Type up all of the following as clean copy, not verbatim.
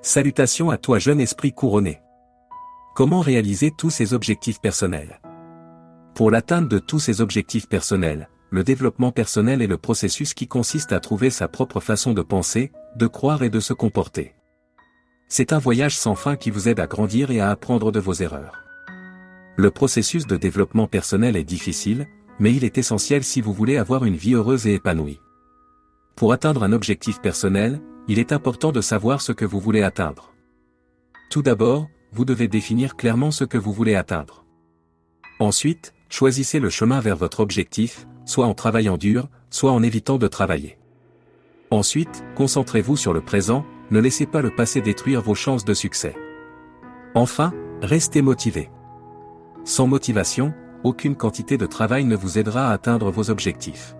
Salutations à toi jeune esprit couronné. Comment réaliser tous ces objectifs personnels? Pour l'atteinte de tous ces objectifs personnels, le développement personnel est le processus qui consiste à trouver sa propre façon de penser, de croire et de se comporter. C'est un voyage sans fin qui vous aide à grandir et à apprendre de vos erreurs. Le processus de développement personnel est difficile, mais il est essentiel si vous voulez avoir une vie heureuse et épanouie. Pour atteindre un objectif personnel, il est important de savoir ce que vous voulez atteindre. Tout d'abord, vous devez définir clairement ce que vous voulez atteindre. Ensuite, choisissez le chemin vers votre objectif, soit en travaillant dur, soit en évitant de travailler. Ensuite, concentrez-vous sur le présent, ne laissez pas le passé détruire vos chances de succès. Enfin, restez motivé. Sans motivation, aucune quantité de travail ne vous aidera à atteindre vos objectifs.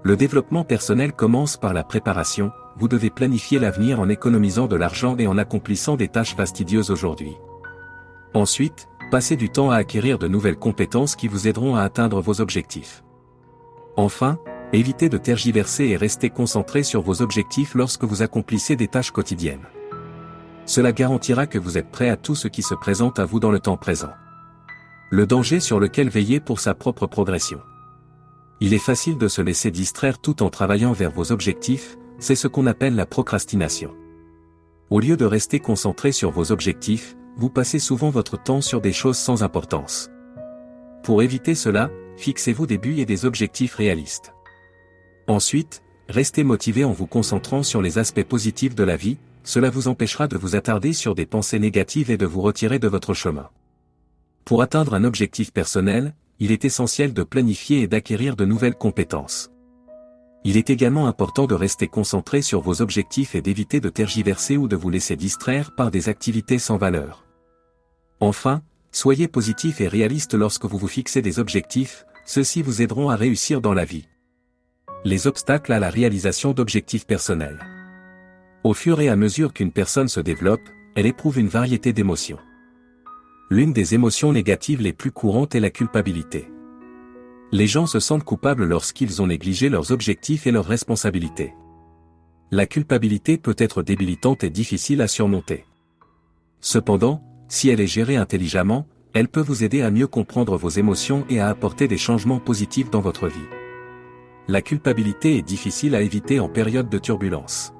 Le développement personnel commence par la préparation, vous devez planifier l'avenir en économisant de l'argent et en accomplissant des tâches fastidieuses aujourd'hui. Ensuite, passez du temps à acquérir de nouvelles compétences qui vous aideront à atteindre vos objectifs. Enfin, évitez de tergiverser et restez concentré sur vos objectifs lorsque vous accomplissez des tâches quotidiennes. Cela garantira que vous êtes prêt à tout ce qui se présente à vous dans le temps présent. Le danger sur lequel veiller pour sa propre progression. Il est facile de se laisser distraire tout en travaillant vers vos objectifs, c'est ce qu'on appelle la procrastination. Au lieu de rester concentré sur vos objectifs, vous passez souvent votre temps sur des choses sans importance. Pour éviter cela, fixez-vous des buts et des objectifs réalistes. Ensuite, restez motivé en vous concentrant sur les aspects positifs de la vie, cela vous empêchera de vous attarder sur des pensées négatives et de vous retirer de votre chemin. Pour atteindre un objectif personnel, il est essentiel de planifier et d'acquérir de nouvelles compétences. Il est également important de rester concentré sur vos objectifs et d'éviter de tergiverser ou de vous laisser distraire par des activités sans valeur. Enfin, soyez positif et réaliste lorsque vous vous fixez des objectifs, ceux-ci vous aideront à réussir dans la vie. Les obstacles à la réalisation d'objectifs personnels. Au fur et à mesure qu'une personne se développe, elle éprouve une variété d'émotions. L'une des émotions négatives les plus courantes est la culpabilité. Les gens se sentent coupables lorsqu'ils ont négligé leurs objectifs et leurs responsabilités. La culpabilité peut être débilitante et difficile à surmonter. Cependant, si elle est gérée intelligemment, elle peut vous aider à mieux comprendre vos émotions et à apporter des changements positifs dans votre vie. La culpabilité est difficile à éviter en période de turbulence.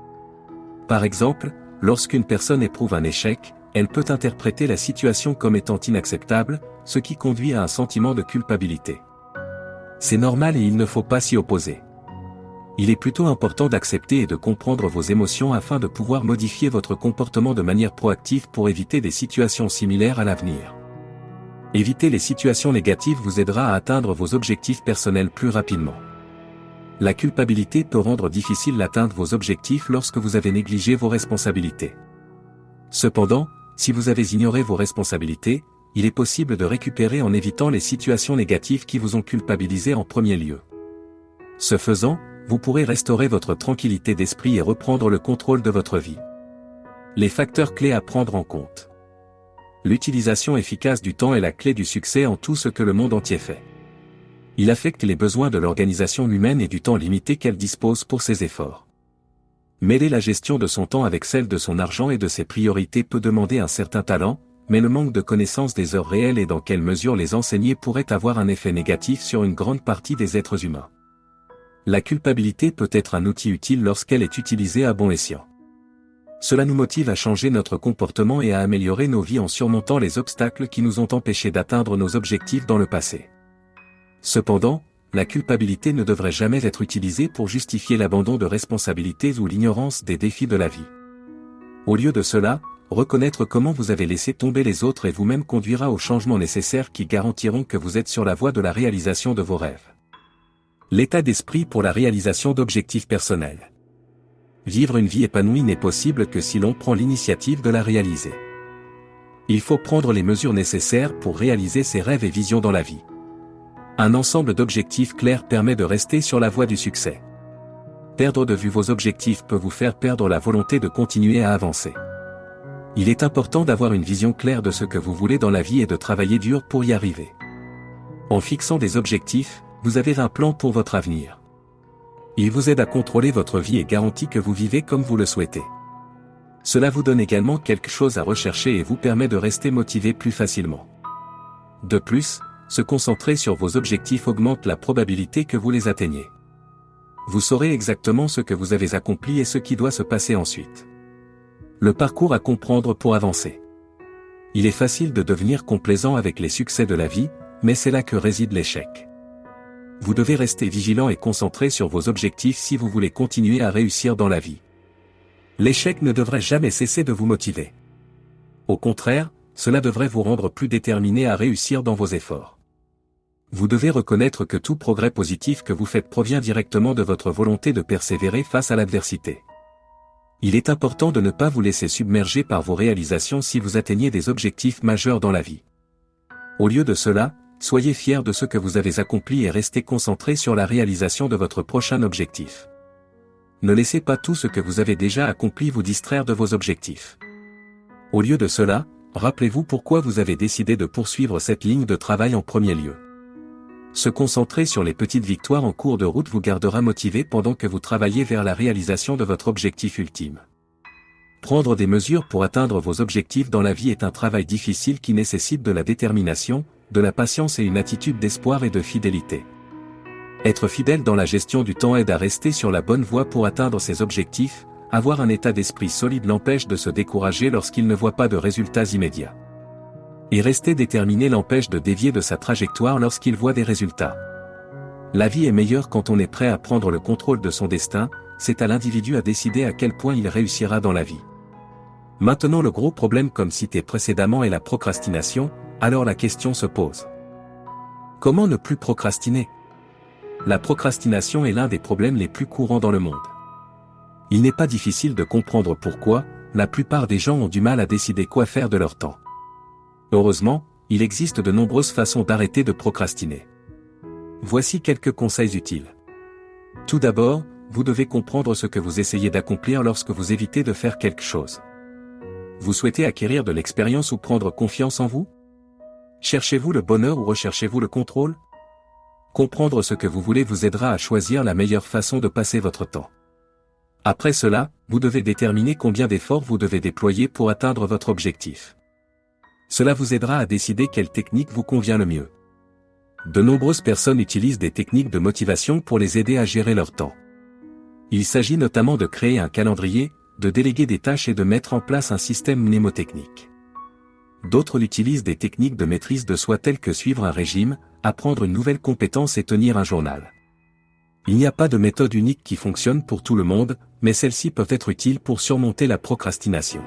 Par exemple, lorsqu'une personne éprouve un échec, elle peut interpréter la situation comme étant inacceptable, ce qui conduit à un sentiment de culpabilité. C'est normal et il ne faut pas s'y opposer. Il est plutôt important d'accepter et de comprendre vos émotions afin de pouvoir modifier votre comportement de manière proactive pour éviter des situations similaires à l'avenir. Éviter les situations négatives vous aidera à atteindre vos objectifs personnels plus rapidement. La culpabilité peut rendre difficile d'atteindre vos objectifs lorsque vous avez négligé vos responsabilités. Cependant, si vous avez ignoré vos responsabilités, il est possible de récupérer en évitant les situations négatives qui vous ont culpabilisé en premier lieu. Ce faisant, vous pourrez restaurer votre tranquillité d'esprit et reprendre le contrôle de votre vie. Les facteurs clés à prendre en compte. L'utilisation efficace du temps est la clé du succès en tout ce que le monde entier fait. Il affecte les besoins de l'organisation humaine et du temps limité qu'elle dispose pour ses efforts. Mêler la gestion de son temps avec celle de son argent et de ses priorités peut demander un certain talent, mais le manque de connaissance des heures réelles et dans quelle mesure les enseigner pourrait avoir un effet négatif sur une grande partie des êtres humains. La culpabilité peut être un outil utile lorsqu'elle est utilisée à bon escient. Cela nous motive à changer notre comportement et à améliorer nos vies en surmontant les obstacles qui nous ont empêchés d'atteindre nos objectifs dans le passé. Cependant, la culpabilité ne devrait jamais être utilisée pour justifier l'abandon de responsabilités ou l'ignorance des défis de la vie. Au lieu de cela, reconnaître comment vous avez laissé tomber les autres et vous-même conduira aux changements nécessaires qui garantiront que vous êtes sur la voie de la réalisation de vos rêves. L'état d'esprit pour la réalisation d'objectifs personnels. Vivre une vie épanouie n'est possible que si l'on prend l'initiative de la réaliser. Il faut prendre les mesures nécessaires pour réaliser ses rêves et visions dans la vie. Un ensemble d'objectifs clairs permet de rester sur la voie du succès. Perdre de vue vos objectifs peut vous faire perdre la volonté de continuer à avancer. Il est important d'avoir une vision claire de ce que vous voulez dans la vie et de travailler dur pour y arriver. En fixant des objectifs, vous avez un plan pour votre avenir. Il vous aide à contrôler votre vie et garantit que vous vivez comme vous le souhaitez. Cela vous donne également quelque chose à rechercher et vous permet de rester motivé plus facilement. De plus, se concentrer sur vos objectifs augmente la probabilité que vous les atteigniez. Vous saurez exactement ce que vous avez accompli et ce qui doit se passer ensuite. Le parcours à comprendre pour avancer. Il est facile de devenir complaisant avec les succès de la vie, mais c'est là que réside l'échec. Vous devez rester vigilant et concentré sur vos objectifs si vous voulez continuer à réussir dans la vie. L'échec ne devrait jamais cesser de vous motiver. Au contraire, cela devrait vous rendre plus déterminé à réussir dans vos efforts. Vous devez reconnaître que tout progrès positif que vous faites provient directement de votre volonté de persévérer face à l'adversité. Il est important de ne pas vous laisser submerger par vos réalisations si vous atteignez des objectifs majeurs dans la vie. Au lieu de cela, soyez fiers de ce que vous avez accompli et restez concentré sur la réalisation de votre prochain objectif. Ne laissez pas tout ce que vous avez déjà accompli vous distraire de vos objectifs. Au lieu de cela, rappelez-vous pourquoi vous avez décidé de poursuivre cette ligne de travail en premier lieu. Se concentrer sur les petites victoires en cours de route vous gardera motivé pendant que vous travaillez vers la réalisation de votre objectif ultime. Prendre des mesures pour atteindre vos objectifs dans la vie est un travail difficile qui nécessite de la détermination, de la patience et une attitude d'espoir et de fidélité. Être fidèle dans la gestion du temps aide à rester sur la bonne voie pour atteindre ses objectifs, avoir un état d'esprit solide l'empêche de se décourager lorsqu'il ne voit pas de résultats immédiats. Et rester déterminé l'empêche de dévier de sa trajectoire lorsqu'il voit des résultats. La vie est meilleure quand on est prêt à prendre le contrôle de son destin, c'est à l'individu à décider à quel point il réussira dans la vie. Maintenant le gros problème comme cité précédemment est la procrastination, alors la question se pose. Comment ne plus procrastiner ? La procrastination est l'un des problèmes les plus courants dans le monde. Il n'est pas difficile de comprendre pourquoi, la plupart des gens ont du mal à décider quoi faire de leur temps. Heureusement, il existe de nombreuses façons d'arrêter de procrastiner. Voici quelques conseils utiles. Tout d'abord, vous devez comprendre ce que vous essayez d'accomplir lorsque vous évitez de faire quelque chose. Vous souhaitez acquérir de l'expérience ou prendre confiance en vous ? Cherchez-vous le bonheur ou recherchez-vous le contrôle ? Comprendre ce que vous voulez vous aidera à choisir la meilleure façon de passer votre temps. Après cela, vous devez déterminer combien d'efforts vous devez déployer pour atteindre votre objectif. Cela vous aidera à décider quelle technique vous convient le mieux. De nombreuses personnes utilisent des techniques de motivation pour les aider à gérer leur temps. Il s'agit notamment de créer un calendrier, de déléguer des tâches et de mettre en place un système mnémotechnique. D'autres utilisent des techniques de maîtrise de soi telles que suivre un régime, apprendre une nouvelle compétence et tenir un journal. Il n'y a pas de méthode unique qui fonctionne pour tout le monde, mais celles-ci peuvent être utiles pour surmonter la procrastination.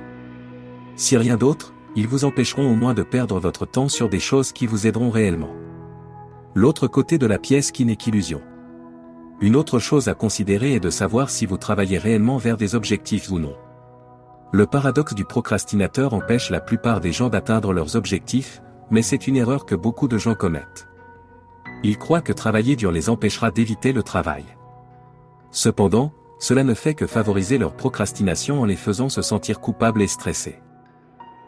Si rien d'autre, ils vous empêcheront au moins de perdre votre temps sur des choses qui vous aideront réellement. L'autre côté de la pièce qui n'est qu'illusion. Une autre chose à considérer est de savoir si vous travaillez réellement vers des objectifs ou non. Le paradoxe du procrastinateur empêche la plupart des gens d'atteindre leurs objectifs, mais c'est une erreur que beaucoup de gens commettent. Ils croient que travailler dur les empêchera d'éviter le travail. Cependant, cela ne fait que favoriser leur procrastination en les faisant se sentir coupables et stressés.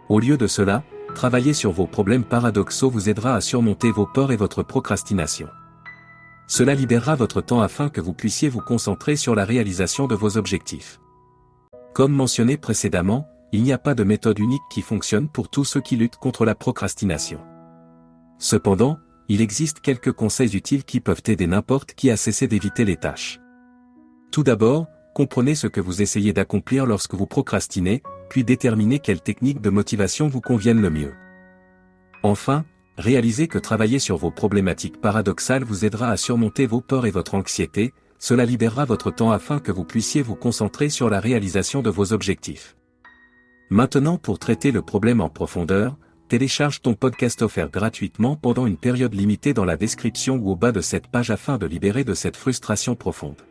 Au lieu de cela, travailler sur vos problèmes paradoxaux vous aidera à surmonter vos peurs et votre procrastination. Cela libérera votre temps afin que vous puissiez vous concentrer sur la réalisation de vos objectifs. Comme mentionné précédemment, il n'y a pas de méthode unique qui fonctionne pour tous ceux qui luttent contre la procrastination. Cependant, il existe quelques conseils utiles qui peuvent aider n'importe qui à cesser d'éviter les tâches. Tout d'abord, comprenez ce que vous essayez d'accomplir lorsque vous procrastinez, puis déterminez quelles techniques de motivation vous conviennent le mieux. Enfin, réalisez que travailler sur vos problématiques paradoxales vous aidera à surmonter vos peurs et votre anxiété, cela libérera votre temps afin que vous puissiez vous concentrer sur la réalisation de vos objectifs. Maintenant pour traiter le problème en profondeur, télécharge ton podcast offert gratuitement pendant une période limitée dans la description ou au bas de cette page afin de libérer de cette frustration profonde.